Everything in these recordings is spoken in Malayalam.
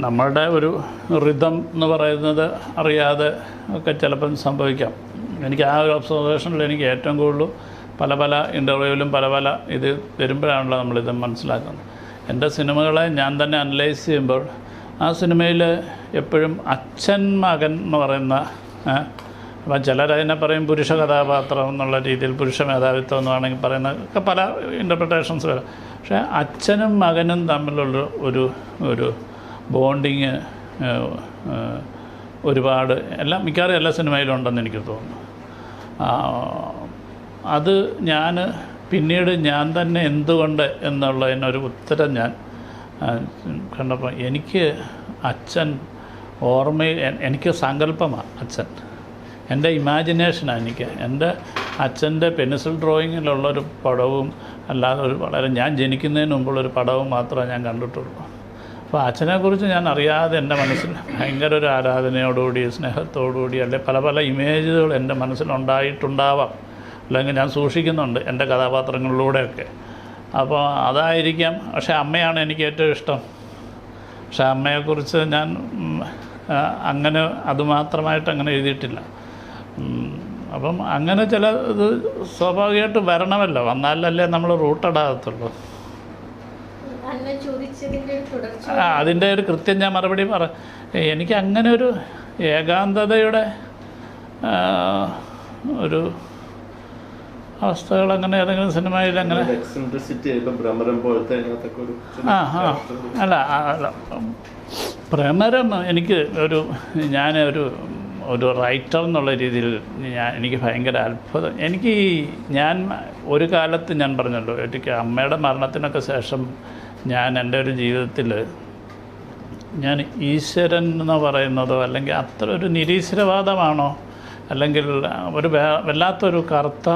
നമ്മളുടെ ഒരു റിതം എന്ന് പറയുന്നത് അറിയാതെ ഒക്കെ ചിലപ്പം സംഭവിക്കാം. എനിക്ക് ആ ഒരു ഒബ്സർവേഷനിൽ എനിക്ക് ഏറ്റവും കൂടുതൽ പല ഇൻ്റർവ്യൂവിലും പല ഇത് വരുമ്പോഴാണല്ലോ നമ്മളിത് മനസ്സിലാക്കുന്നത്. എൻ്റെ സിനിമകളെ ഞാൻ തന്നെ അനലൈസ് ചെയ്യുമ്പോൾ ആ സിനിമയിൽ എപ്പോഴും അച്ഛൻ മകൻ എന്ന് പറയുന്ന, അപ്പം ചിലരതിനെ പറയും പുരുഷ കഥാപാത്രം എന്നുള്ള രീതിയിൽ, പുരുഷ മേധാവിത്വം എന്ന് വേണമെങ്കിൽ പറയുന്ന ഒക്കെ പല ഇൻ്റർപ്രിട്ടേഷൻസ് വരാം. പക്ഷേ അച്ഛനും മകനും തമ്മിലുള്ള ഒരു ബോണ്ടിങ് ഒരുപാട് മിക്കവാറും എല്ലാ സിനിമയിലും ഉണ്ടെന്ന് എനിക്ക് തോന്നുന്നു. അത് പിന്നീട് ഞാൻ തന്നെ എന്തുകൊണ്ട് എന്നുള്ളതിനൊരു ഉത്തരം ഞാൻ കണ്ടപ്പോൾ എനിക്ക് അച്ഛൻ എനിക്ക് സങ്കല്പമാണ് അച്ഛൻ, എൻ്റെ ഇമാജിനേഷനാണ്. എൻ്റെ അച്ഛൻ്റെ പെൻസിൽ ഡ്രോയിങ്ങിലുള്ളൊരു പടവും അല്ലാതെ വളരെ ഞാൻ ജനിക്കുന്നതിന് മുമ്പുള്ളൊരു പടവും മാത്രമേ ഞാൻ കണ്ടിട്ടുള്ളൂ. അപ്പോൾ അച്ഛനെക്കുറിച്ച് ഞാൻ അറിയാതെ എൻ്റെ മനസ്സിൽ ഭയങ്കര ഒരു ആരാധനയോടുകൂടി, സ്നേഹത്തോടുകൂടി, അല്ലെങ്കിൽ പല ഇമേജുകൾ എൻ്റെ മനസ്സിലുണ്ടായിട്ടുണ്ടാവാം, അല്ലെങ്കിൽ ഞാൻ സൂക്ഷിക്കുന്നുണ്ട് എൻ്റെ കഥാപാത്രങ്ങളിലൂടെയൊക്കെ. അപ്പോൾ അതായിരിക്കാം. പക്ഷേ അമ്മയാണ് എനിക്ക് ഏറ്റവും ഇഷ്ടം. പക്ഷേ അമ്മയെക്കുറിച്ച് ഞാൻ അങ്ങനെ അതുമാത്രമായിട്ട് അങ്ങനെ എഴുതിയിട്ടില്ല. അപ്പം അങ്ങനെ ചില ഇത് സ്വാഭാവികമായിട്ട് വരണമല്ലോ, വന്നാലല്ലേ നമ്മൾ റൂട്ടിടാകത്തുള്ളൂ. അതിൻ്റെ ഒരു കൃത്യം ഞാൻ മറുപടി എനിക്ക് അങ്ങനെ ഒരു ഏകാന്തതയുടെ ഒരു അവസ്ഥകൾ അങ്ങനെ ഏതെങ്കിലും സിനിമയിൽ അങ്ങനെ അല്ല ഭ്രമരം എനിക്ക് ഒരു റൈറ്റർ എന്നുള്ള രീതിയിൽ എനിക്ക് ഭയങ്കര അത്ഭുതം. ഞാൻ ഒരു കാലത്ത് ഞാൻ പറഞ്ഞല്ലോ, എനിക്ക് അമ്മയുടെ മരണത്തിനൊക്കെ ശേഷം എൻ്റെ ഒരു ജീവിതത്തിൽ ഞാൻ ഈശ്വരൻ എന്ന് പറയുന്നതോ അല്ലെങ്കിൽ അത്ര ഒരു നിരീശ്വരവാദമാണോ അല്ലെങ്കിൽ ഒരു വല്ലാത്തൊരു കറുത്ത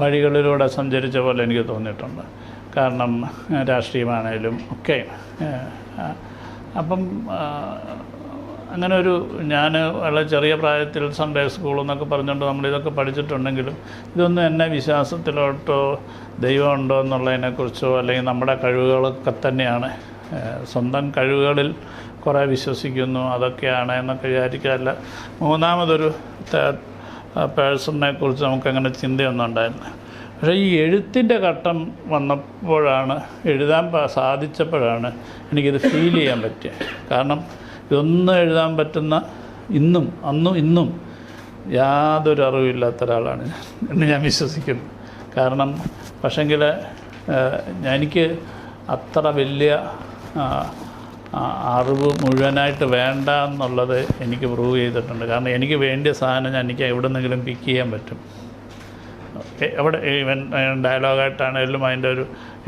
വഴികളിലൂടെ സഞ്ചരിച്ച പോലെ എനിക്ക് തോന്നിയിട്ടുണ്ട്. കാരണം രാഷ്ട്രീയമാണേലും ഒക്കെ. അപ്പം അങ്ങനെ ഞാൻ വളരെ ചെറിയ പ്രായത്തിൽ സൺഡേ സ്കൂൾ എന്നൊക്കെ പറഞ്ഞുകൊണ്ട് നമ്മളിതൊക്കെ പഠിച്ചിട്ടുണ്ടെങ്കിലും ഇതൊന്നും എന്നെ വിശ്വാസത്തിലോട്ടോ ദൈവമുണ്ടോ എന്നുള്ളതിനെക്കുറിച്ചോ അല്ലെങ്കിൽ നമ്മുടെ കഴിവുകളൊക്കെ തന്നെയാണ്, സ്വന്തം കഴിവുകളിൽ കുറേ വിശ്വസിക്കുന്നു അതൊക്കെയാണ് എന്നൊക്കെ വിചാരിക്കാറില്ല. മൂന്നാമതൊരു പേഴ്സണിനെക്കുറിച്ച് നമുക്കങ്ങനെ ചിന്തയൊന്നും ഉണ്ടായിരുന്നു. പക്ഷേ ഈ എഴുത്തിൻ്റെ ഘട്ടം വന്നപ്പോഴാണ്, എഴുതാൻ സാധിച്ചപ്പോഴാണ് എനിക്കിത് ഫീൽ ചെയ്യാൻ പറ്റിയത്. കാരണം ഇതൊന്നും എഴുതാൻ പറ്റുന്ന ഇന്നും യാതൊരു അറിവില്ലാത്ത ഒരാളാണ് എന്ന് ഞാൻ വിശ്വസിക്കുന്നു. കാരണം പക്ഷെങ്കിൽ എനിക്ക് അത്ര വലിയ അറിവ് മുഴുവനായിട്ട് വേണ്ട എന്നുള്ളത് എനിക്ക് പ്രൂവ് ചെയ്തിട്ടുണ്ട്. കാരണം എനിക്ക് വേണ്ടിയ സാധനം എനിക്ക് എവിടെ നിന്നെങ്കിലും പിക്ക് ചെയ്യാൻ പറ്റും. എവിടെ ഈവൻ ഡയലോഗായിട്ടാണേലും അതിൻ്റെ ഒരു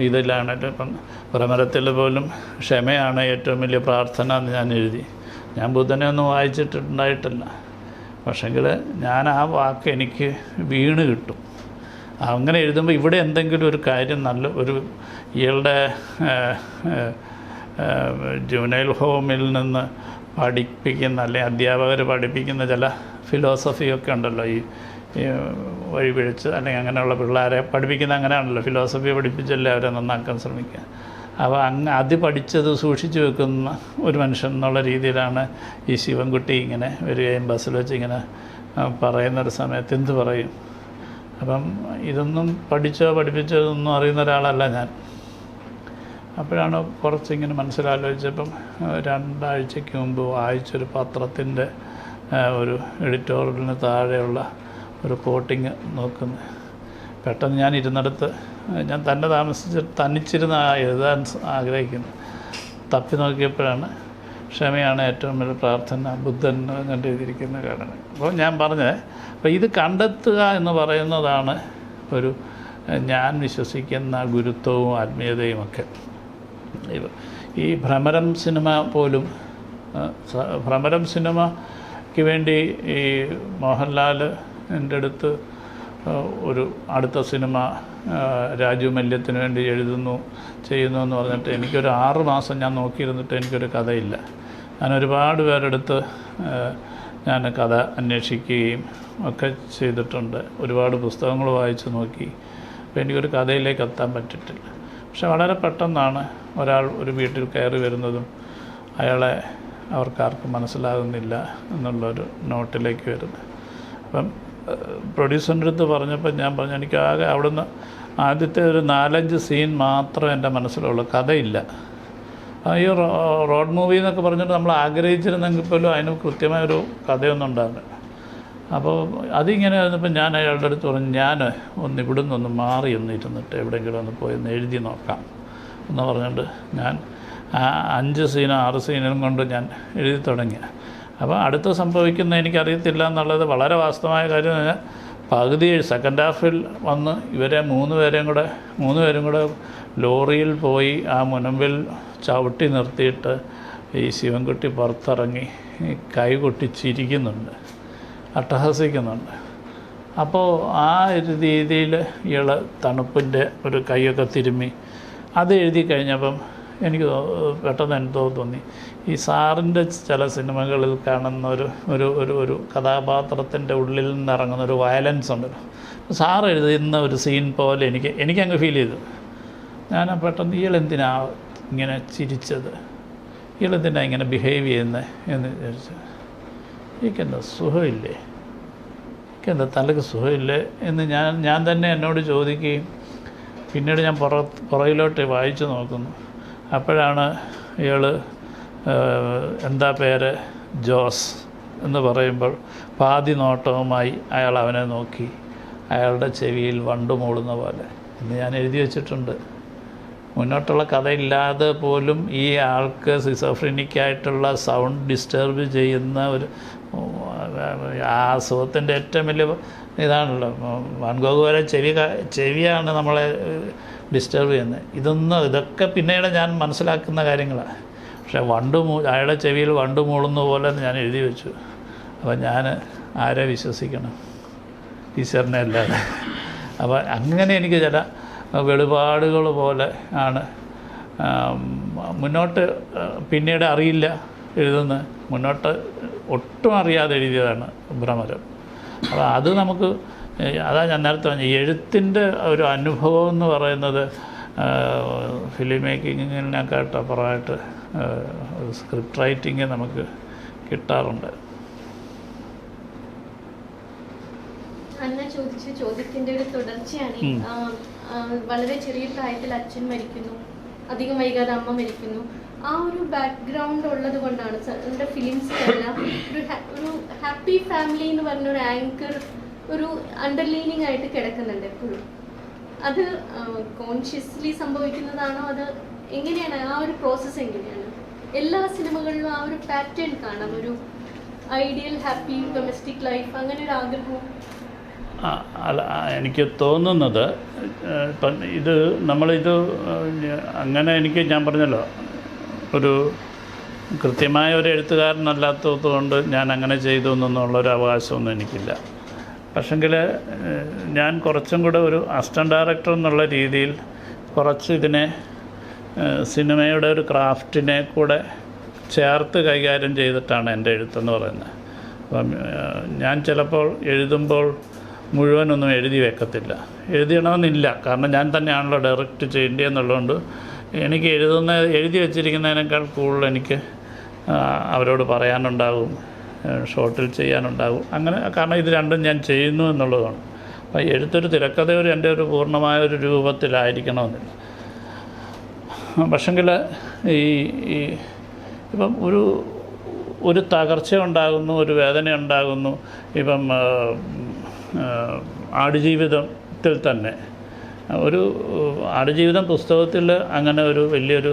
ഇതിലാണേലും. ഇപ്പം ഭ്രമരത്തിൽ പോലും ക്ഷമയാണ് ഏറ്റവും വലിയ പ്രാർത്ഥന എന്ന് ഞാൻ എഴുതി. ഞാൻ ബുദ്ധനെ ഒന്നും വായിച്ചിട്ടുണ്ടായിട്ടില്ല, പക്ഷെങ്കിൽ ഞാൻ ആ വാക്ക് എനിക്ക് വീണ് കിട്ടും. അങ്ങനെ എഴുതുമ്പോൾ ഇവിടെ എന്തെങ്കിലും ഒരു കാര്യം ഇയാളുടെ ജുവനൈൽ ഹോമിൽ നിന്ന് പഠിപ്പിക്കുന്ന അല്ലെങ്കിൽ അധ്യാപകർ പഠിപ്പിക്കുന്ന ചില ഫിലോസഫിയൊക്കെ ഉണ്ടല്ലോ, ഈ വഴിപിഴച്ച് അല്ലെങ്കിൽ അങ്ങനെയുള്ള പിള്ളേരെ പഠിപ്പിക്കുന്ന അങ്ങനെയാണല്ലോ, ഫിലോസഫി പഠിപ്പിച്ചല്ലേ അവരെ നന്നാക്കാൻ ശ്രമിക്കുക. അപ്പോൾ അത് പഠിച്ചത് സൂക്ഷിച്ചു വെക്കുന്ന ഒരു മനുഷ്യൻ എന്നുള്ള രീതിയിലാണ് ഈ ശിവൻകുട്ടി ഇങ്ങനെ വരികയും ബസ്സിൽ വെച്ച് ഇങ്ങനെ പറയുന്നൊരു സമയത്ത് എന്ത് പറയും. അപ്പം ഇതൊന്നും പഠിപ്പിച്ചോ ഇതൊന്നും അറിയുന്ന ഒരാളല്ല ഞാൻ. അപ്പോഴാണ് കുറച്ചിങ്ങനെ മനസ്സിലാലോചിച്ചപ്പം 2 ആഴ്ചയ്ക്ക് മുമ്പ് വായിച്ചൊരു പത്രത്തിൻ്റെ ഒരു എഡിറ്റോറിയലിന് താഴെയുള്ള ഒരു കോട്ടിങ് നോക്കുന്നത്. പെട്ടെന്ന് ഞാൻ ഇരുന്നിടത്ത് ഞാൻ തന്നിച്ചിരുന്ന് എഴുതാൻ ആഗ്രഹിക്കുന്നു. തപ്പി നോക്കിയപ്പോഴാണ് ക്ഷമയാണ് ഏറ്റവും വലിയ പ്രാർത്ഥന, ബുദ്ധൻ കണ്ട് എഴുതിയിരിക്കുന്ന ഘടന. അപ്പോൾ ഞാൻ പറഞ്ഞത്, അപ്പോൾ ഇത് കണ്ടെത്തുക എന്ന് പറയുന്നതാണ് ഞാൻ വിശ്വസിക്കുന്ന ഗുരുത്വവും ആത്മീയതയും ഒക്കെ. ഈ ഭ്രമരം സിനിമ പോലും, ഭ്രമരം സിനിമയ്ക്ക് വേണ്ടി ഈ മോഹൻലാൽ എൻ്റെ അടുത്ത് ഒരു അടുത്ത സിനിമ രാജു മല്യത്തിന് വേണ്ടി ചെയ്യുന്നു എന്ന് പറഞ്ഞിട്ട് എനിക്കൊരു 6 മാസം ഞാൻ നോക്കിയിരുന്നിട്ട് എനിക്കൊരു കഥയില്ല. ഞാൻ ഒരുപാട് പേരെടുത്ത് ഞാൻ കഥ അന്വേഷിക്കുകയും ഒക്കെ ചെയ്തിട്ടുണ്ട്. ഒരുപാട് പുസ്തകങ്ങൾ വായിച്ച് നോക്കി. അപ്പോൾ എനിക്കൊരു കഥയിലേക്ക് എത്താൻ പറ്റിയിട്ടില്ല. പക്ഷെ വളരെ പെട്ടെന്നാണ് ഒരാൾ ഒരു വീട്ടിൽ കയറി വരുന്നതും അയാളെ അവർക്കാർക്കും മനസ്സിലാകുന്നില്ല എന്നുള്ളൊരു നോട്ടിലേക്ക് വരുന്നത്. അപ്പം പ്രൊഡ്യൂസറിൻ്റെ അടുത്ത് പറഞ്ഞപ്പോൾ ഞാൻ പറഞ്ഞു, എനിക്ക് ആകെ അവിടുന്ന് ആദ്യത്തെ ഒരു 4-5 സീൻ മാത്രമേ എൻ്റെ മനസ്സിലുള്ളൂ, കഥയില്ല. ഈ റോഡ് മൂവി എന്നൊക്കെ പറഞ്ഞിട്ട് നമ്മൾ ആഗ്രഹിച്ചിരുന്നെങ്കിൽ പോലും അതിന് കൃത്യമായൊരു കഥയൊന്നും ഉണ്ടാകുന്നില്ല. അപ്പോൾ അതിങ്ങനെ ആയിരുന്നപ്പോൾ ഞാൻ അയാളുടെ അടുത്ത് പറഞ്ഞു, ഞാൻ ഇവിടുന്ന് മാറി ഇരുന്നിട്ട് എവിടെയെങ്കിലും ഒന്ന് പോയി ഒന്ന് എഴുതി നോക്കാം എന്ന് പറഞ്ഞിട്ട് ഞാൻ 5 സീനോ 6 സീനും കൊണ്ട് ഞാൻ എഴുതി തുടങ്ങി. അപ്പോൾ അടുത്ത് സംഭവിക്കുന്ന എനിക്കറിയത്തില്ല എന്നുള്ളത് വളരെ വാസ്തവമായ കാര്യം. പകുതി സെക്കൻഡ് ഹാഫിൽ വന്ന് ഇവരെ 3 പേരും കൂടെ ലോറിയിൽ പോയി ആ മുനമ്പിൽ ചവിട്ടി നിർത്തിയിട്ട് ഈ ശിവൻകുട്ടി പുറത്തിറങ്ങി കൈകൊട്ടി ചിരിക്കുന്നുണ്ട്, അട്ടഹസിക്കുന്നുണ്ട്. അപ്പോൾ ആ ഒരു രീതിയിൽ ഇയാൾ തണുപ്പിൻ്റെ ഒരു കൈയൊക്കെ തിരുമ്മി അത് എഴുതി കഴിഞ്ഞപ്പം എനിക്ക് പെട്ടെന്ന് എന്തോ തോന്നി, ഈ സാറിൻ്റെ ചില സിനിമകളിൽ കാണുന്ന ഒരു കഥാപാത്രത്തിൻ്റെ ഉള്ളിൽ നിന്നിറങ്ങുന്ന ഒരു വയലൻസ് ഉണ്ടല്ലോ, സാറ് എഴുതുന്ന ഒരു സീൻ പോലെ എനിക്കങ്ങ് ഫീൽ ചെയ്തു. ഞാൻ പെട്ടെന്ന് ഇയാളെന്തിനാ ഇങ്ങനെ ചിരിച്ചത്, ഇയാളെന്തിനാ ഇങ്ങനെ ബിഹേവ് ചെയ്യുന്നത് എന്ന് വിചാരിച്ചു. എനിക്കെന്താ സുഖമില്ലേ, എനിക്കെന്താ തലക്ക് സുഖമില്ലേ എന്ന് ഞാൻ തന്നെ എന്നോട് ചോദിക്കുകയും പിന്നീട് ഞാൻ പുറകിലോട്ട് വായിച്ചു നോക്കുന്നു. അപ്പോഴാണ് ഇയാൾ എന്താ പേര് ജോസ് എന്ന് പറയുമ്പോൾ പാതി നോട്ടവുമായി അയാൾ അവനെ നോക്കി, അയാളുടെ ചെവിയിൽ വണ്ട് മൂളുന്ന പോലെ എന്ന് ഞാൻ എഴുതി വച്ചിട്ടുണ്ട്. മുന്നോട്ടുള്ള കഥയില്ലാതെ പോലും ഈ ആൾക്ക് സിസോഫ്രീനിക്കായിട്ടുള്ള സൗണ്ട് ഡിസ്റ്റർബ് ചെയ്യുന്ന ഒരു ആ അസുഖത്തിൻ്റെ ഏറ്റവും വലിയ ഇതാണല്ലോ. വാൻ ഗോഗ് വരെ ചെവിയാണ് നമ്മളെ ഡിസ്റ്റർബ് ചെയ്യുന്നത്. ഇതൊക്കെ പിന്നീട് ഞാൻ മനസ്സിലാക്കുന്ന കാര്യങ്ങളാണ്. പക്ഷേ അയാളുടെ ചെവിയിൽ വണ്ട് മൂളുന്ന പോലെ ഞാൻ എഴുതി വെച്ചു. അപ്പോൾ ഞാൻ ആരെ വിശ്വസിക്കണം? ഈശ്വരനെ അല്ലാതെ. അപ്പോൾ അങ്ങനെ എനിക്ക് ചില വെളിപാടുകൾ പോലെ ആണ് മുന്നോട്ട് പിന്നീട് അറിയില്ല എഴുതുന്നത്. മുന്നോട്ട് ഒട്ടും അറിയാതെ എഴുതിയതാണ് ഭ്രമരം. അപ്പോൾ അത് നമുക്ക് അതാ ഞാൻ നേരത്തെ പറഞ്ഞു, എഴുത്തിൻ്റെ ഒരു അനുഭവം എന്ന് പറയുന്നത് ഫിലിം മേക്കിങ്ങിനെക്കാട്ട് അപ്പുറമായിട്ട് സ്ക്രിപ്റ്റ് റൈറ്റിങ് നമുക്ക് കിട്ടാറുണ്ട്. അന്ന ചോദിച്ച ചോദ്യത്തിൻ്റെ ഒരു തുടർച്ചയാണ്. വളരെ ചെറിയ പ്രായത്തിൽ അച്ഛൻ മരിക്കുന്നു, അധികം വൈകാതെ അമ്മ മരിക്കുന്നു. ആ ഒരു ബാക്ക്ഗ്രൗണ്ട് ഉള്ളത് കൊണ്ടാണ് എൻ്റെ ഫിലിംസിലെല്ലാം ഒരു ഹാപ്പി ഫാമിലി എന്ന് പറഞ്ഞൊരു ആങ്കർ ഒരു അണ്ടർലൈനിങ് ആയിട്ട് കിടക്കുന്നുണ്ട് എപ്പോഴും. അത് കോൺഷ്യസ്ലി സംഭവിക്കുന്നതാണോ, അത് എങ്ങനെയാണ്, ആ ഒരു പ്രോസസ്സ് എങ്ങനെയാണ്? എല്ലാ സിനിമകളിലും ആ ഒരു പാറ്റേൺ കാണാം, ഒരു ഐഡിയൽ ഹാപ്പി ഡൊമസ്റ്റിക് ലൈഫ്, അങ്ങനെ ഒരു ആഗ്രഹവും. അല്ല, എനിക്ക് തോന്നുന്നത് ഇപ്പം നമ്മളിത് അങ്ങനെ ഞാൻ പറഞ്ഞല്ലോ, ഒരു കൃത്യമായ ഒരു എഴുത്തുകാരനല്ലാത്തത് കൊണ്ട് ഞാൻ അങ്ങനെ ചെയ്തു എന്നുള്ളൊരു അവകാശമൊന്നും എനിക്കില്ല. പക്ഷെങ്കിൽ ഞാൻ കുറച്ചും കൂടെ ഒരു അസിസ്റ്റൻ്റ് ഡയറക്ടർ എന്നുള്ള രീതിയിൽ കുറച്ച് ഇതിനെ സിനിമയുടെ ഒരു ക്രാഫ്റ്റിനെ കൂടെ ചേർത്ത് കൈകാര്യം ചെയ്തിട്ടാണ് എൻ്റെ എഴുത്തെന്ന് പറയുന്നത്. അപ്പം ഞാൻ ചിലപ്പോൾ എഴുതുമ്പോൾ മുഴുവനൊന്നും എഴുതി വെക്കത്തില്ല, എഴുതിയണമെന്നില്ല. കാരണം ഞാൻ തന്നെയാണല്ലോ ഡയറക്റ്റ് ചെയ്യേണ്ടതെന്നുള്ളതുകൊണ്ട് എനിക്ക് എഴുതി വെച്ചിരിക്കുന്നതിനേക്കാൾ കൂടുതൽ എനിക്ക് അവരോട് പറയാനുണ്ടാകും, ഷോട്ടിൽ ചെയ്യാനുണ്ടാകും. അങ്ങനെ കാരണം ഇത് രണ്ടും ഞാൻ ചെയ്യുന്നു എന്നുള്ളതാണ്. അപ്പോൾ എഴുത്തൊരു തിരക്കഥ എൻ്റെ ഒരു പൂർണ്ണമായ ഒരു രൂപത്തിലായിരിക്കണമെന്നില്ല. പക്ഷെങ്കിൽ ഇപ്പം ഒരു തകർച്ച ഉണ്ടാകുന്നു, ഒരു വേദന ഉണ്ടാകുന്നു. ഇപ്പം ആടുജീവിതത്തിൽ തന്നെ ഒരു ആടുജീവിതം പുസ്തകത്തിൽ അങ്ങനെ ഒരു വലിയൊരു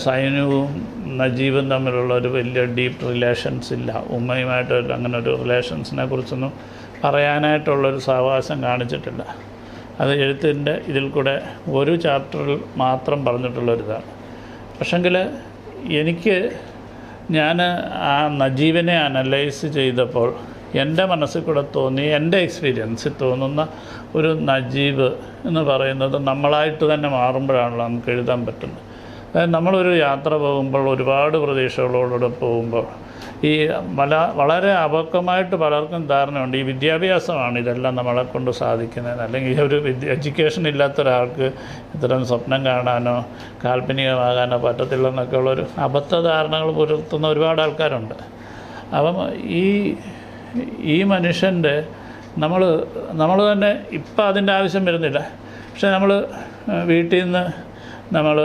സൈനുവും നജീബും തമ്മിലുള്ള ഒരു വലിയ ഡീപ്പ് റിലേഷൻസ് ഇല്ല. ഉമ്മയുമായിട്ട് അങ്ങനെ ഒരു റിലേഷൻസിനെ കുറിച്ചൊന്നും പറയാനായിട്ടുള്ളൊരു സാവകാശം കാണിച്ചിട്ടില്ല. അത് എഴുത്തിൻ്റെ ഇതിൽ കൂടെ ഒരു ചാപ്റ്ററിൽ മാത്രം പറഞ്ഞിട്ടുള്ളൊരിതാണ്. പക്ഷെങ്കിൽ ഞാൻ ആ നജീബിനെ അനലൈസ് ചെയ്തപ്പോൾ എൻ്റെ മനസ്സിൽ കൂടെ തോന്നി, എൻ്റെ എക്സ്പീരിയൻസിൽ തോന്നുന്ന ഒരു നജീബ് എന്ന് പറയുന്നത് നമ്മളായിട്ട് തന്നെ മാറുമ്പോഴാണല്ലോ നമുക്ക് എഴുതാൻ പറ്റുന്നത്. അതായത് നമ്മളൊരു യാത്ര പോകുമ്പോൾ ഒരുപാട് പ്രതീക്ഷകളോടുകൂടെ പോകുമ്പോൾ ഈ വളരെ അപക്വമായിട്ട് പലർക്കും ധാരണയുണ്ട് ഈ വിദ്യാഭ്യാസമാണ് ഇതെല്ലാം നമ്മളെ കൊണ്ട് സാധിക്കുന്നത്, അല്ലെങ്കിൽ ഒരു എഡ്യൂക്കേഷൻ ഇല്ലാത്ത ഒരാൾക്ക് ഇത്തരം സ്വപ്നം കാണാനോ കാൽപ്പനികമാകാനോ പറ്റത്തില്ലെന്നൊക്കെ ഉള്ളൊരു അബദ്ധധാരണകൾ പുലർത്തുന്ന ഒരുപാട് ആൾക്കാരുണ്ട്. അപ്പം ഈ മനുഷ്യൻ്റെ നമ്മൾ തന്നെ ഇപ്പം അതിൻ്റെ ആവശ്യം വരുന്നില്ല. പക്ഷെ നമ്മൾ വീട്ടിൽ നിന്ന് നമ്മൾ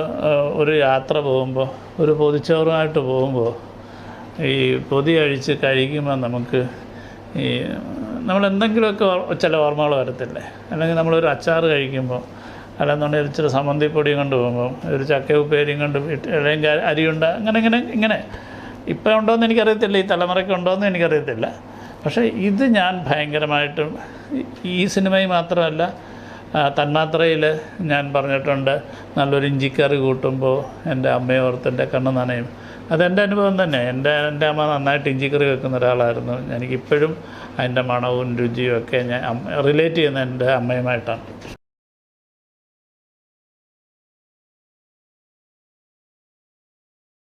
ഒരു യാത്ര പോകുമ്പോൾ ഒരു പൊതിച്ചോറുമായിട്ട് പോകുമ്പോൾ ഈ പൊതി അഴിച്ച് കഴിക്കുമ്പോൾ നമുക്ക് ഈ നമ്മളെന്തെങ്കിലുമൊക്കെ ചില ഓർമ്മകൾ വരത്തില്ലേ, അല്ലെങ്കിൽ നമ്മളൊരു അച്ചാർ കഴിക്കുമ്പോൾ, അല്ലെന്നുണ്ടെങ്കിൽ ഇച്ചിരി സമ്മന്തിപ്പൊടിയും കൊണ്ട് പോകുമ്പോൾ, ഒരു ചക്ക ഉപ്പേരിയും കൊണ്ട് അല്ലെങ്കിൽ അരിയുണ്ട ഇങ്ങനെ ഇപ്പം ഉണ്ടോയെന്ന് എനിക്കറിയത്തില്ല, ഈ തലമുറയ്ക്ക് ഉണ്ടോയെന്ന് എനിക്കറിയത്തില്ല. പക്ഷേ ഇത് ഞാൻ ഭയങ്കരമായിട്ടും ഈ സിനിമയിൽ മാത്രമല്ല തന്മാത്രയിൽ ഞാൻ പറഞ്ഞിട്ടുണ്ട്, നല്ലൊരു ഇഞ്ചിക്കറി കൂട്ടുമ്പോൾ എൻ്റെ അമ്മയെ ഓർത്ത് എൻ്റെ കണ്ണ് നനയും. അതെൻ്റെ അനുഭവം തന്നെ. എൻ്റെ അമ്മ നന്നായിട്ട് ഇഞ്ചിക്കറി വെക്കുന്ന ഒരാളായിരുന്നു. എനിക്കിപ്പോഴും അതിൻ്റെ മണവും രുചിയും ഒക്കെ ഞാൻ റിലേറ്റ് ചെയ്യുന്നത് എൻ്റെ അമ്മയുമായിട്ടാണ്.